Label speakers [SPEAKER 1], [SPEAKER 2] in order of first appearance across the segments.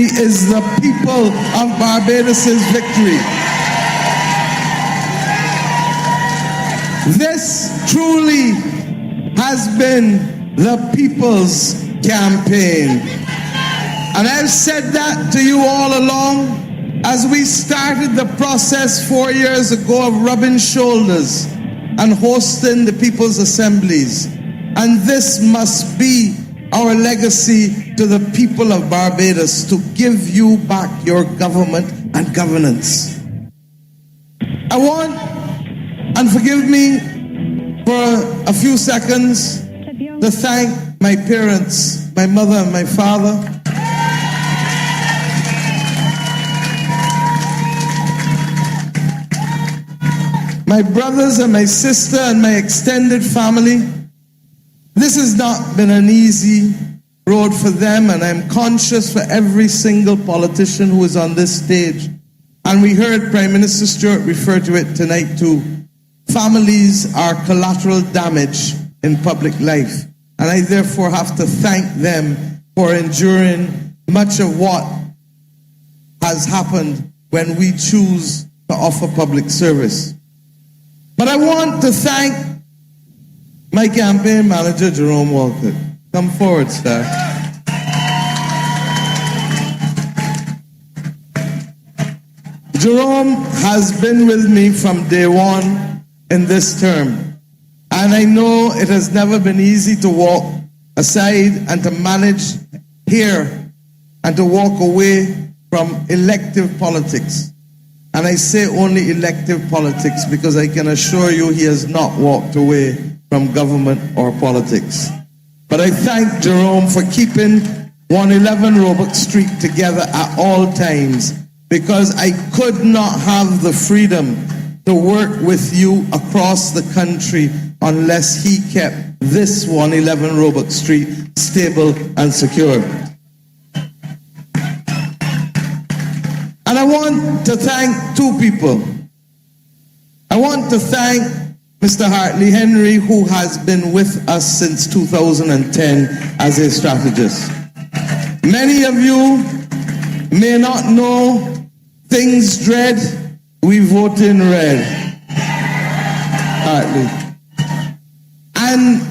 [SPEAKER 1] is the people of Barbados' victory. This truly has been the people's campaign. And I've said that to you all along as we started the process 4 years ago of rubbing shoulders and hosting the people's assemblies. And this must be our legacy to the people of Barbados, to give you back your government and governance. I want, and forgive me for a few seconds, to thank my parents, my mother and my father. My brothers and my sister and my extended family. This has not been an easy road for them, and I'm conscious for every single politician who is on this stage. And we heard Prime Minister Stewart refer to it tonight too. Families are collateral damage in public life, and I therefore have to thank them for enduring much of what has happened when we choose to offer public service. But I want to thank my campaign manager, Jerome Walcott. Come forward, sir. Jerome has been with me from day one in this term. And I know it has never been easy to walk aside and to manage here and to walk away from elective politics. And I say only elective politics because I can assure you he has not walked away from government or politics. But I thank Jerome for keeping 111 Roebuck Street together at all times, because I could not have the freedom to work with you across the country unless he kept this 111 Roebuck Street stable and secure. And I want to thank two people. I want to thank Mr. Hartley Henry, who has been with us since 2010 as a strategist. Many of you may not know things dread, we vote in red. Hartley. And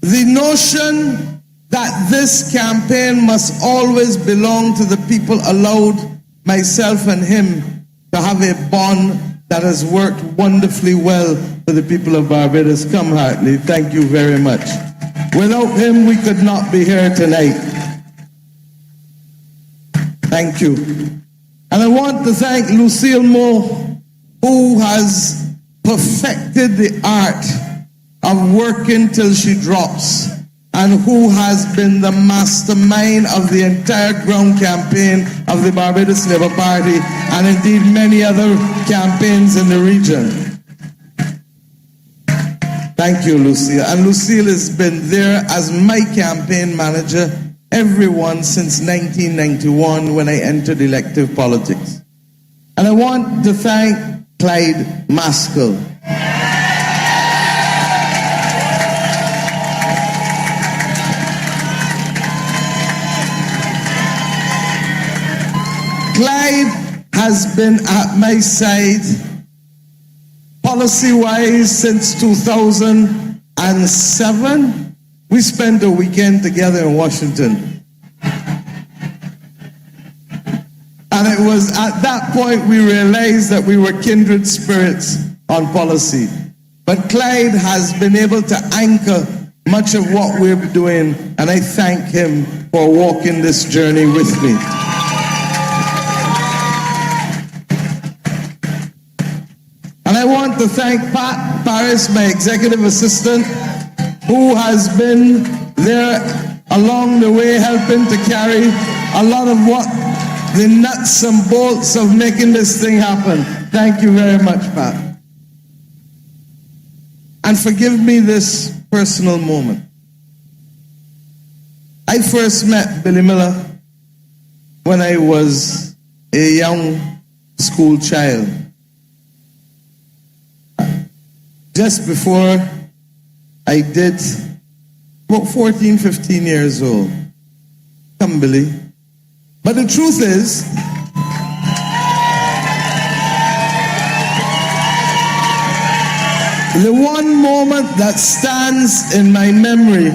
[SPEAKER 1] the notion that this campaign must always belong to the people allowed myself and him to have a bond that has worked wonderfully well for the people of Barbados. Come, Hartley, thank you very much. Without him, we could not be here tonight. Thank you. And I want to thank Lucille Moore, who has perfected the art of working till she drops, and who has been the mastermind of the entire ground campaign of the Barbados Labour Party, and indeed many other campaigns in the region. Thank you, Lucille. And Lucille has been there as my campaign manager, everyone, since 1991 when I entered elective politics. And I want to thank Clyde Maskell. Clyde has been at my side policy-wise since 2007. We spent a weekend together in Washington. And it was at that point we realized that we were kindred spirits on policy. But Clyde has been able to anchor much of what we're doing, and I thank him for walking this journey with me. And I want to thank Pat Paris, my executive assistant, who has been there along the way helping to carry a lot of what the nuts and bolts of making this thing happen. Thank you very much, Pat. And forgive me this personal moment. I first met Billy Miller when I was a young school child. Just before I did, about 14, 15 years old. Come, humbly. But the truth is, the one moment that stands in my memory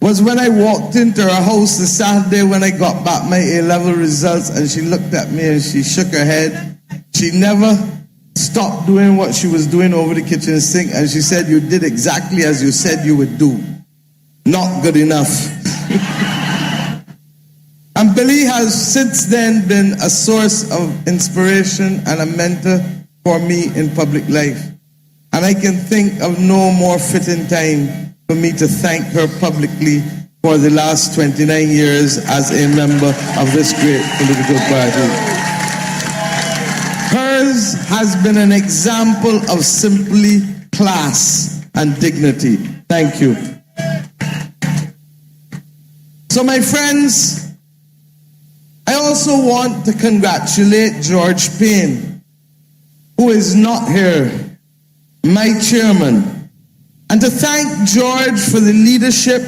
[SPEAKER 1] was when I walked into her house the Saturday when I got back my A-level results, and she looked at me and she shook her head. She never stopped doing what she was doing over the kitchen sink, and she said, "You did exactly as you said you would do. Not good enough." And Billy has since then been a source of inspiration and a mentor for me in public life. And I can think of no more fitting time for me to thank her publicly for the last 29 years as a member of this great political party. Hers has been an example of simply class and dignity. Thank you. So my friends, I also want to congratulate George Payne, who is not here, my chairman, and to thank George for the leadership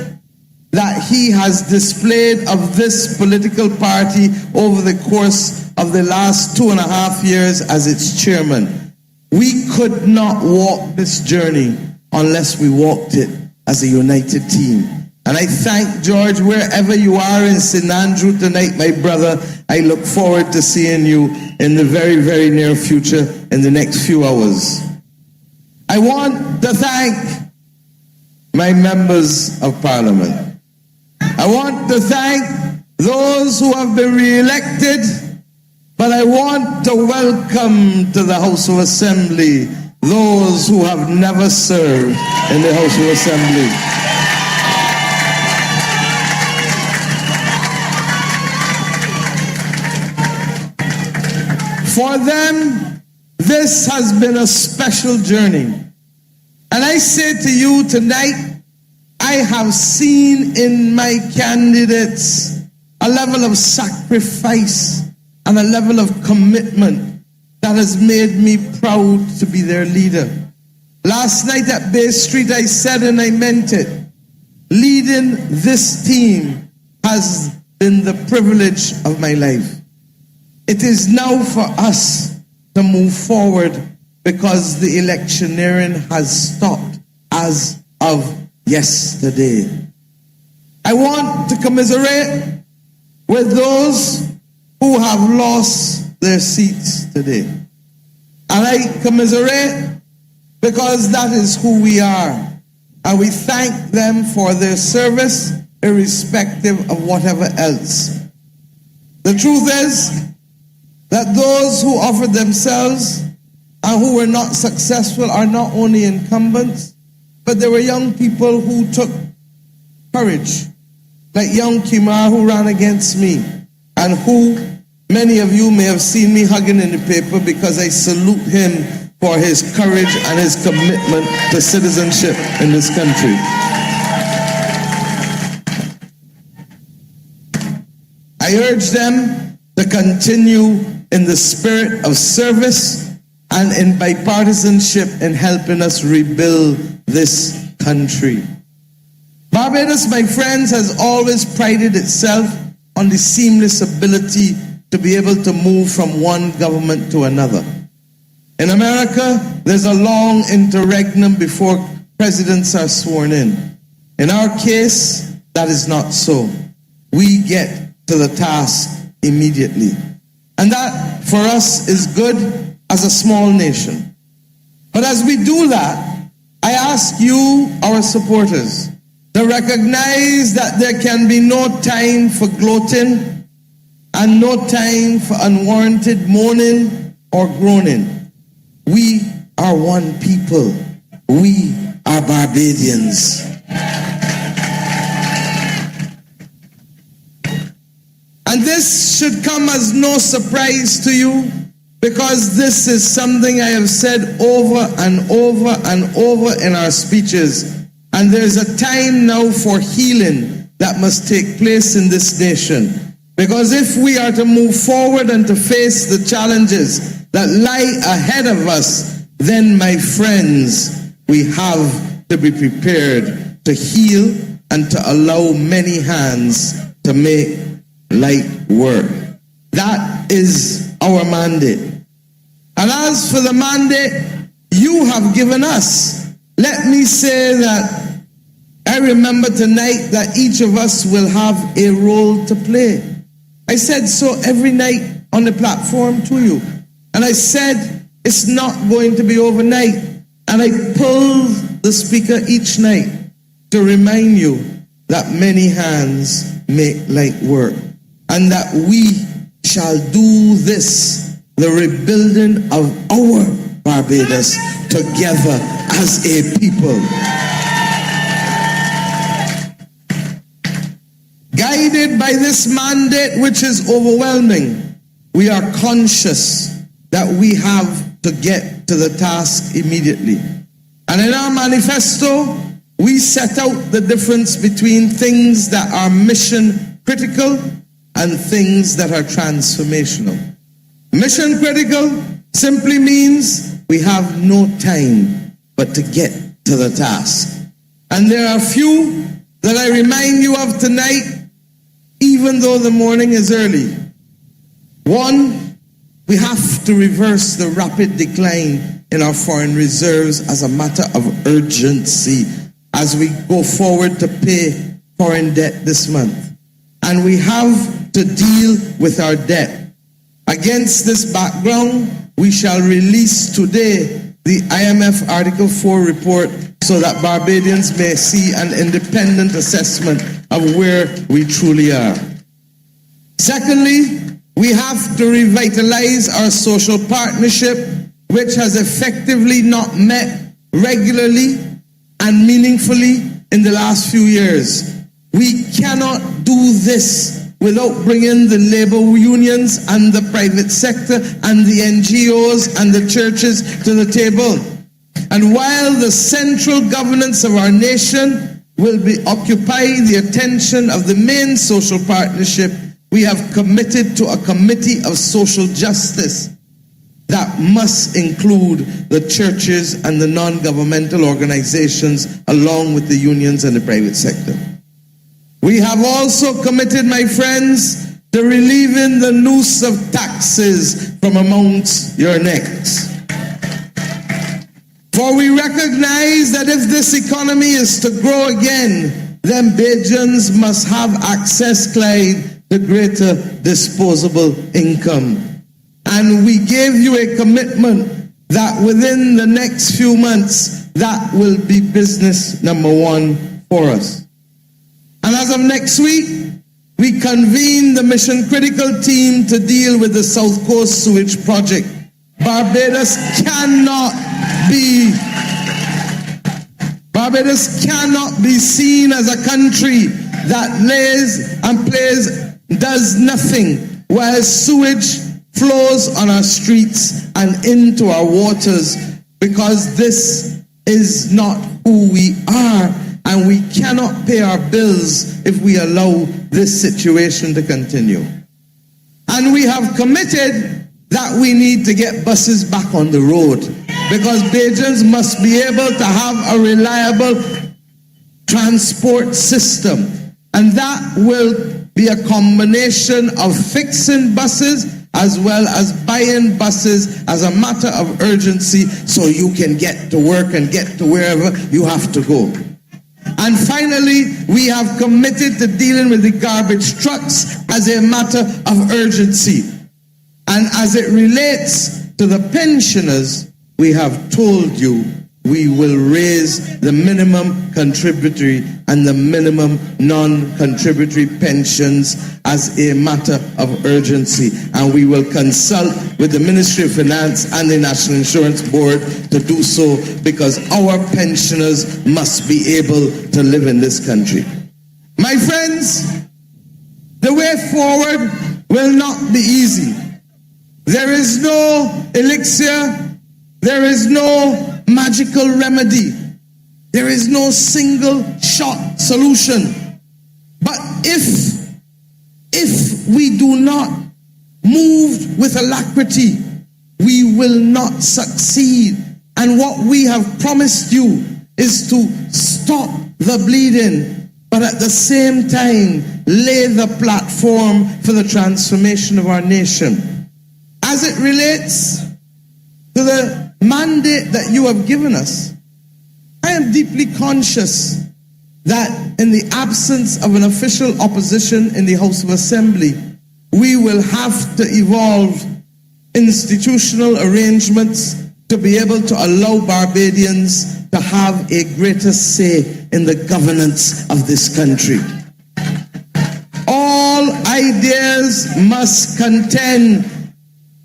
[SPEAKER 1] that he has displayed of this political party over the course of the last 2.5 years as its chairman. We could not walk this journey unless we walked it as a united team. And I thank George wherever you are in St. Andrew tonight, my brother. I look forward to seeing you in the very, very near future in the next few hours. I want to thank my members of parliament. I want to thank those who have been re-elected, but I want to welcome to the House of Assembly those who have never served in the House of Assembly. For them, this has been a special journey. And I say to you tonight, I have seen in my candidates a level of sacrifice and a level of commitment that has made me proud to be their leader. Last night at Bay Street, I said and I meant it. Leading this team has been the privilege of my life. It is now for us to move forward because the electioneering has stopped as of yesterday. I want to commiserate with those who have lost their seats today. And I commiserate because that is who we are. And we thank them for their service, irrespective of whatever else. The truth is that those who offered themselves and who were not successful are not only incumbents, but there were young people who took courage, like young Kimar who ran against me, and who many of you may have seen me hugging in the paper because I salute him for his courage and his commitment to citizenship in this country. I urge them to continue in the spirit of service and in bipartisanship in helping us rebuild this country. Barbados, my friends, has always prided itself on the seamless ability to be able to move from one government to another. In America, there's a long interregnum before presidents are sworn in. In our case, that is not so. We get to the task immediately. And that, for us, is good as a small nation. But as we do that, I ask you, our supporters, to recognize that there can be no time for gloating and no time for unwarranted moaning or groaning. We are one people. We are Barbadians. And this should come as no surprise to you, because this is something I have said over and over and over in our speeches. And there's a time now for healing that must take place in this nation. Because if we are to move forward and to face the challenges that lie ahead of us, then, my friends, we have to be prepared to heal and to allow many hands to make light work. That is our mandate. And as for the mandate you have given us, let me say that I remember tonight that each of us will have a role to play. I said so every night on the platform to you. And I said it's not going to be overnight. And I pulled the speaker each night to remind you that many hands make light work. And that we shall do this, the rebuilding of our Barbados, together as a people. Guided by this mandate, which is overwhelming, we are conscious that we have to get to the task immediately. And in our manifesto, we set out the difference between things that are mission critical and things that are transformational. Mission critical simply means we have no time but to get to the task. And there are few that I remind you of tonight, even though the morning is early. One, we have to reverse the rapid decline in our foreign reserves as a matter of urgency as we go forward to pay foreign debt this month. And we have to deal with our debt. Against this background, we shall release today the IMF Article 4 report so that Barbadians may see an independent assessment of where we truly are. Secondly, we have to revitalize our social partnership, which has effectively not met regularly and meaningfully in the last few years. We cannot do this without bringing the labor unions and the private sector and the NGOs and the churches to the table. And while the central governance of our nation will occupy the attention of the main social partnership, we have committed to a committee of social justice that must include the churches and the non-governmental organizations along with the unions and the private sector. We have also committed, my friends, to relieving the noose of taxes from amongst your necks. For we recognize that if this economy is to grow again, then Bajans must have access, Clyde, to greater disposable income. And we gave you a commitment that within the next few months, that will be business number one for us. And as of next week, we convene the mission critical team to deal with the South Coast Sewage Project. Barbados cannot be seen as a country that lays and does nothing while sewage flows on our streets and into our waters, because this is not who we are, and we cannot pay our bills if we allow this situation to continue. And we have committed that we need to get buses back on the road, because Bajans must be able to have a reliable transport system. And that will be a combination of fixing buses as well as buying buses as a matter of urgency so you can get to work and get to wherever you have to go. And finally, we have committed to dealing with the garbage trucks as a matter of urgency. And as it relates to the pensioners, we have told you we will raise the minimum contributory and the minimum non-contributory pensions as a matter of urgency. And we will consult with the Ministry of Finance and the National Insurance Board to do so, because our pensioners must be able to live in this country. My friends, the way forward will not be easy. There is no elixir. There is no magical remedy. There is no single shot solution. But if we do not move with alacrity, we will not succeed. And what we have promised you is to stop the bleeding but at the same time lay the platform for the transformation of our nation. As it relates to the mandate that you have given us, I am deeply conscious that in the absence of an official opposition in the House of Assembly, we will have to evolve institutional arrangements to be able to allow Barbadians to have a greater say in the governance of this country. All ideas must contend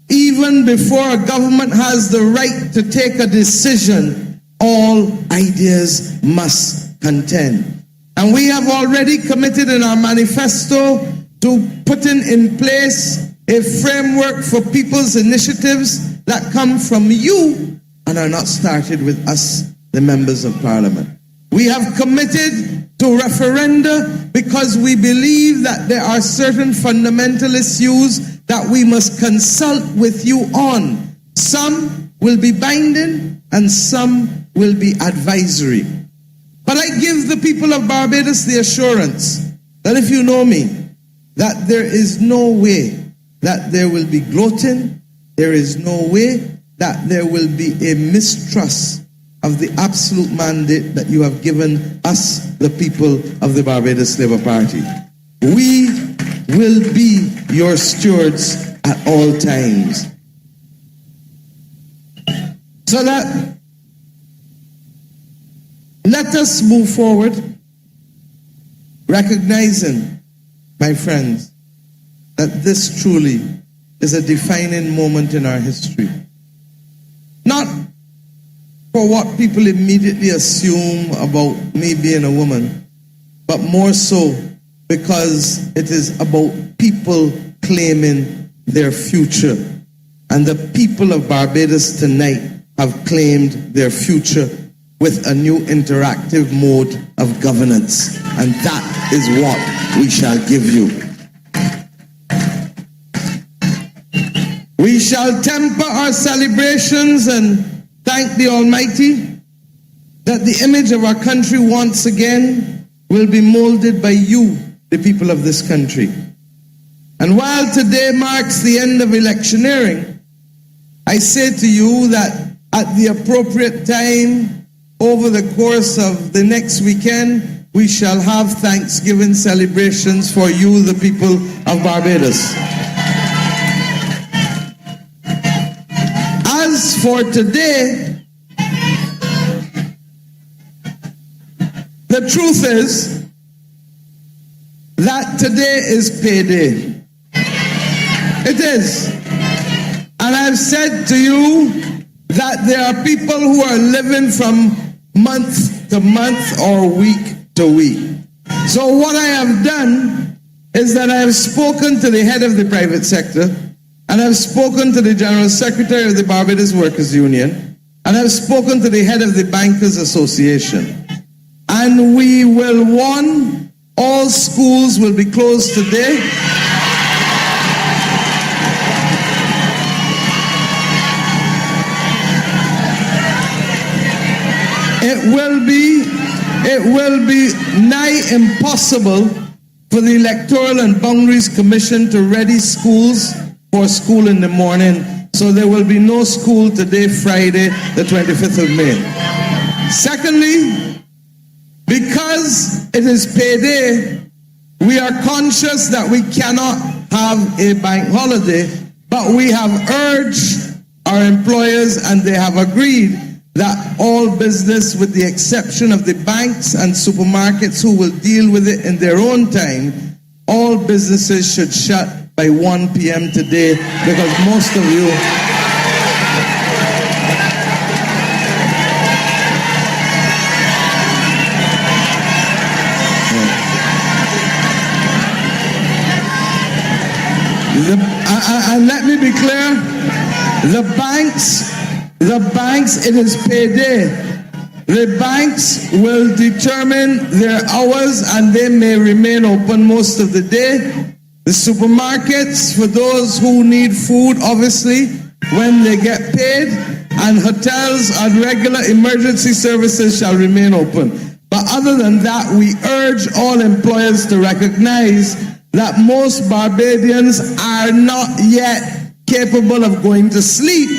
[SPEAKER 1] even before a government has the right to take a decision. All ideas must contend. And we have already committed in our manifesto to putting in place a framework for people's initiatives that come from you and are not started with us, the members of Parliament. We have committed to referenda because we believe that there are certain fundamental issues that we must consult with you on. Some will be binding and some will be advisory. But I give the people of Barbados the assurance that if you know me, that there is no way that there will be gloating, there is no way that there will be a mistrust of the absolute mandate that you have given us, the people of the Barbados Labour Party. We will be your stewards at all times. So that let us move forward, recognizing, my friends, that this truly is a defining moment in our history. Not for what people immediately assume about me being a woman, but more so because it is about people claiming their future. And the people of Barbados tonight have claimed their future with a new interactive mode of governance. And that is what we shall give you. We shall temper our celebrations and thank the Almighty that the image of our country once again will be molded by you, the people of this country. And while today marks the end of electioneering, I say to you that at the appropriate time, over the course of the next weekend, we shall have Thanksgiving celebrations for you, the people of Barbados. As for today, the truth is that today is payday. It is. And I've said to you that there are people who are living from month to month or week to week. So what I have done is that I have spoken to the head of the private sector, and I've spoken to the General Secretary of the Barbados Workers Union, and I've spoken to the head of the Bankers Association. And we will warn all schools will be closed today. It will be nigh impossible for the Electoral and Boundaries Commission to ready schools for school in the morning. So there will be no school today, Friday, the 25th of May. Secondly, because it is payday, we are conscious that we cannot have a bank holiday, but we have urged our employers, and they have agreed, that all business, with the exception of the banks and supermarkets who will deal with it in their own time, all businesses should shut by 1 p.m. today, because most of you and let me be clear, the banks, it is payday. The banks will determine their hours and they may remain open most of the day. The supermarkets, for those who need food, obviously, when they get paid, and hotels and regular emergency services shall remain open. But other than that, we urge all employers to recognize that most Barbadians are not yet capable of going to sleep.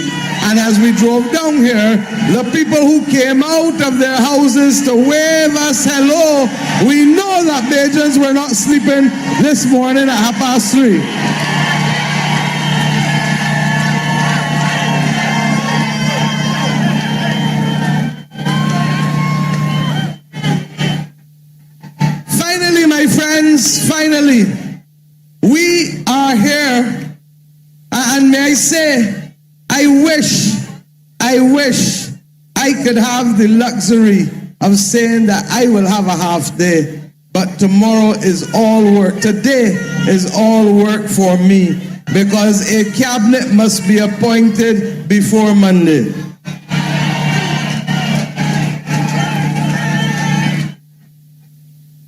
[SPEAKER 1] And as we drove down here, the people who came out of their houses to wave us hello, we know that Bajans were not sleeping this morning at 3:30. Finally, my friends, finally, we are here. And may I say, I wish I could have the luxury of saying that I will have a half day, but tomorrow is all work. Today is all work for me, because a cabinet must be appointed before Monday.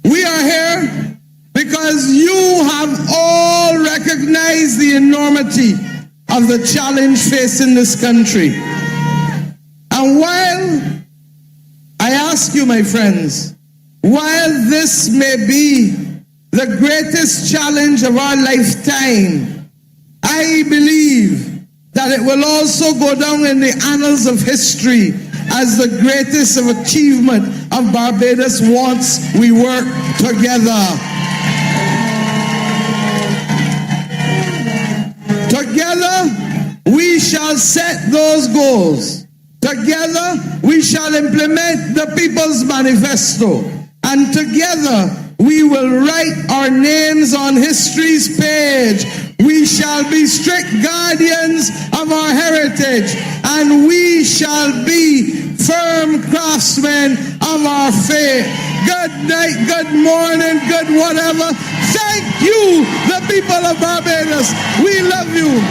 [SPEAKER 1] We are here because you have all recognized the enormity of the challenge facing this country. And while I ask you, my friends, while this may be the greatest challenge of our lifetime, I believe that it will also go down in the annals of history as the greatest of achievement of Barbados once we work together. Together, we shall set those goals. Together, we shall implement the People's Manifesto. And together, we will write our names on history's page. We shall be strict guardians of our heritage, and we shall be firm craftsmen of our faith. Good night, good morning, good whatever. Thank you, the people of Barbados. We love you.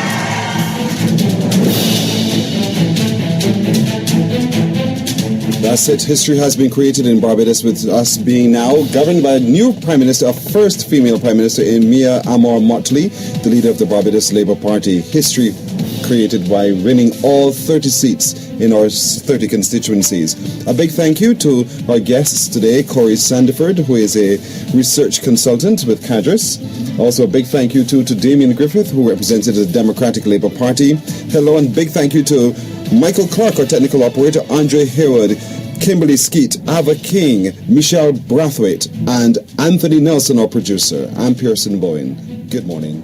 [SPEAKER 2] That's it. History has been created in Barbados, with us being now governed by a new Prime Minister, a first female Prime Minister in Mia Mottley, the leader of the Barbados Labour Party. History created by winning all 30 seats in our 30 constituencies. A big thank you to our guests today, Corey Sandiford, who is a research consultant with Cadres. Also a big thank you to Damien Griffith, who represented the Democratic Labour Party. Hello, and big thank you to Michael Clark, our technical operator, Andre Hayward, Kimberly Skeet, Ava King, Michelle Brathwaite, and Anthony Nelson, our producer. I'm Pearson Bowen. Good morning.